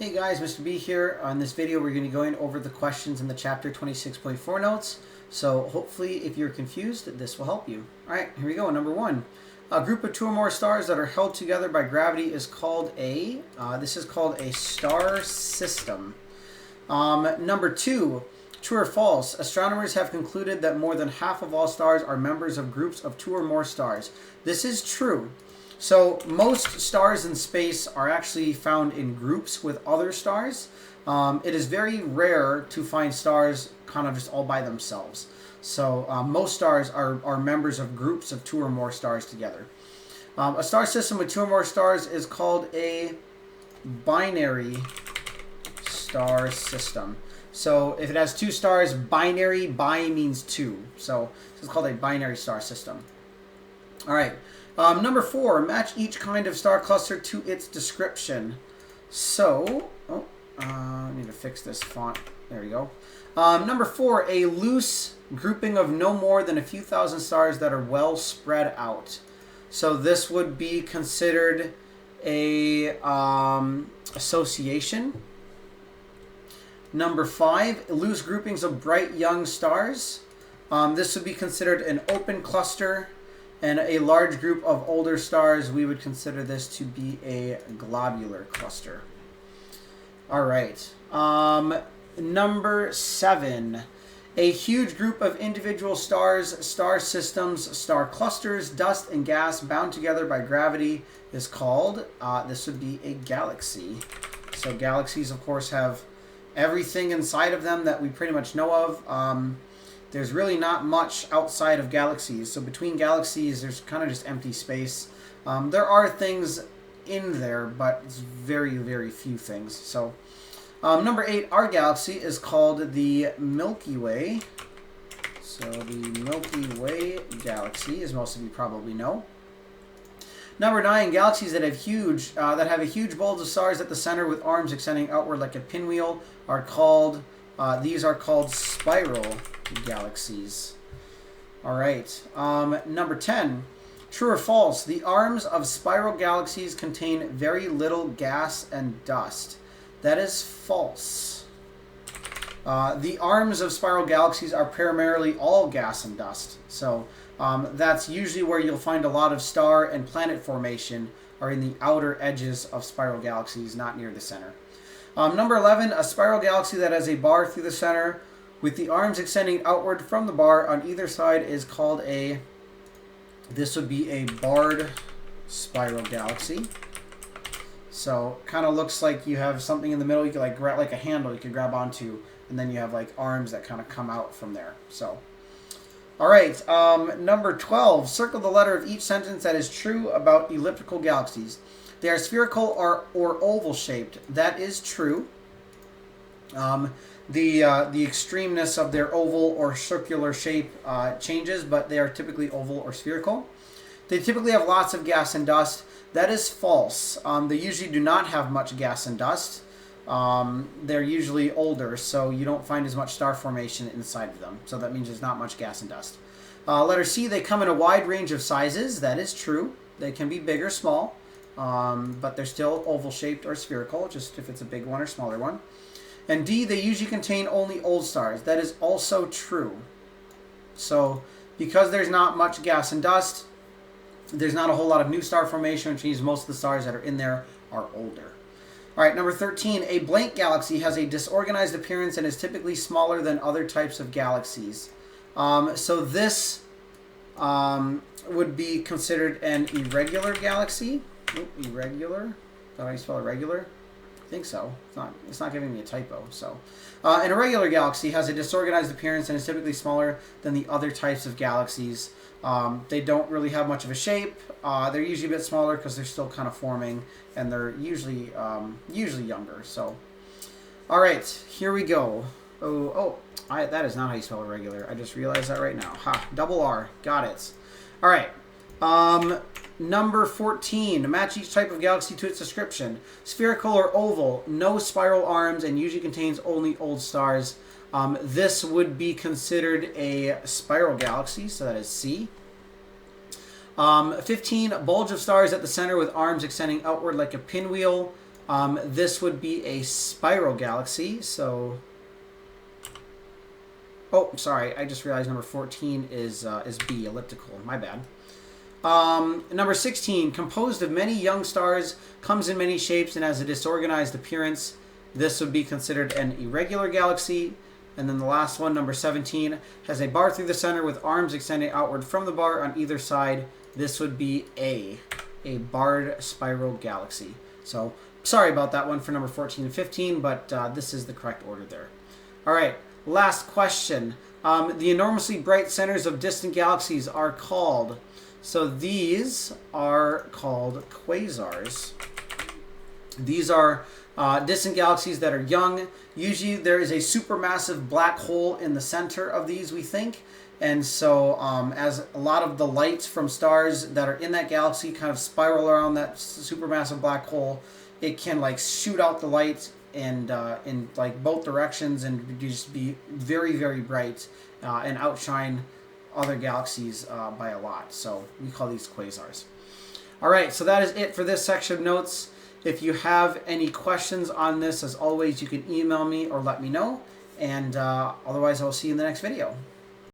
Hey guys, Mr. B here. On this video, we're going to be going over the questions in the chapter 26.4 notes. So hopefully, if you're confused, this will help you. All right, here we go. Number one, a group of two or more stars that are held together by gravity is called a, this is called a star system. Number two, true or false, astronomers have concluded that more than half of all stars are members of groups of two or more stars. This is true. So most stars in space are actually found in groups with other stars. It is very rare to find stars kind of just all by themselves. So most stars are members of groups of two or more stars together. A star system with two or more stars is called a binary star system. So if it has two stars, binary, bi means two. So this is called a binary star system. All right. Number four, match each kind of star cluster to its description. So, I need to fix this font. There we go. Number four, a loose grouping of no more than a few thousand stars that are well spread out. So this would be considered a association. Number five, loose groupings of bright young stars. This would be considered an open cluster. And a large group of older stars, we would consider this to be a globular cluster. All right. Number seven. A huge group of individual stars, star systems, star clusters, dust, and gas bound together by gravity is called, this would be a galaxy. So galaxies, of course, have everything inside of them that we pretty much know of. There's really not much outside of galaxies. So between galaxies, there's kind of just empty space. There are things in there, but it's very, very few things. So number eight, our galaxy is called the Milky Way. So the Milky Way galaxy, as most of you probably know. Number nine, galaxies that have a huge bulge of stars at the center with arms extending outward like a pinwheel are called. These are called spiral galaxies. All right. Number 10. True or false? The arms of spiral galaxies contain very little gas and dust. That is false. The arms of spiral galaxies are primarily all gas and dust. So that's usually where you'll find a lot of star and planet formation are in the outer edges of spiral galaxies, not near the center. Number 11, a spiral galaxy that has a bar through the center with the arms extending outward from the bar on either side is called a, this would be a barred spiral galaxy. So kind of looks like you have something in the middle you could like grab, like a handle you could grab onto, and then you have like arms that kind of come out from there. So, all right, number 12, circle the letter of each sentence that is true about elliptical galaxies. They are spherical or oval shaped. That is true. The extremeness of their oval or circular shape changes, but they are typically oval or spherical. They typically have lots of gas and dust. That is false. They usually do not have much gas and dust. They're usually older, so you don't find as much star formation inside of them. So that means there's not much gas and dust. Letter C, they come in a wide range of sizes. That is true. They can be big or small, but they're still oval shaped or spherical, just if it's a big one or smaller one. And D, they usually contain only old stars. That is also true. So because there's not much gas and dust, there's not a whole lot of new star formation, which means most of the stars that are in there are older. All right, number 13, a blank galaxy has a disorganized appearance and is typically smaller than other types of galaxies. So this would be considered an irregular galaxy. Irregular? Is that how you spell irregular? I think so. It's not giving me a typo. So, an irregular galaxy has a disorganized appearance and is typically smaller than the other types of galaxies. They don't really have much of a shape. They're usually a bit smaller because they're still kind of forming, and they're usually younger. So, all right, here we go. That is not how you spell irregular. I just realized that right now. Double R. Got it. All right. Number 14, match each type of galaxy to its description. Spherical or oval, no spiral arms, and usually contains only old stars. This would be considered a spiral galaxy, so that is C. 15, bulge of stars at the center with arms extending outward like a pinwheel. This would be a spiral galaxy. So, oh, sorry, I just realized number 14 is B, elliptical. My bad. Number 16, composed of many young stars, comes in many shapes and has a disorganized appearance. This would be considered an irregular galaxy. And then the last one, number 17, has a bar through the center with arms extending outward from the bar on either side. This would be a barred spiral galaxy. So, sorry about that one for number 14 and 15, but this is the correct order there. All right, last question. The enormously bright centers of distant galaxies are called... So these are called quasars. These are distant galaxies that are young. Usually there is a supermassive black hole in the center of these, we think. And so as a lot of the lights from stars that are in that galaxy kind of spiral around that supermassive black hole, it can like shoot out the light and in like both directions and just be very, very bright and outshine other galaxies by a lot. So we call these quasars. All right, so that is it for this section of notes. If you have any questions on this, as always, you can email me or let me know. And otherwise, I'll see you in the next video.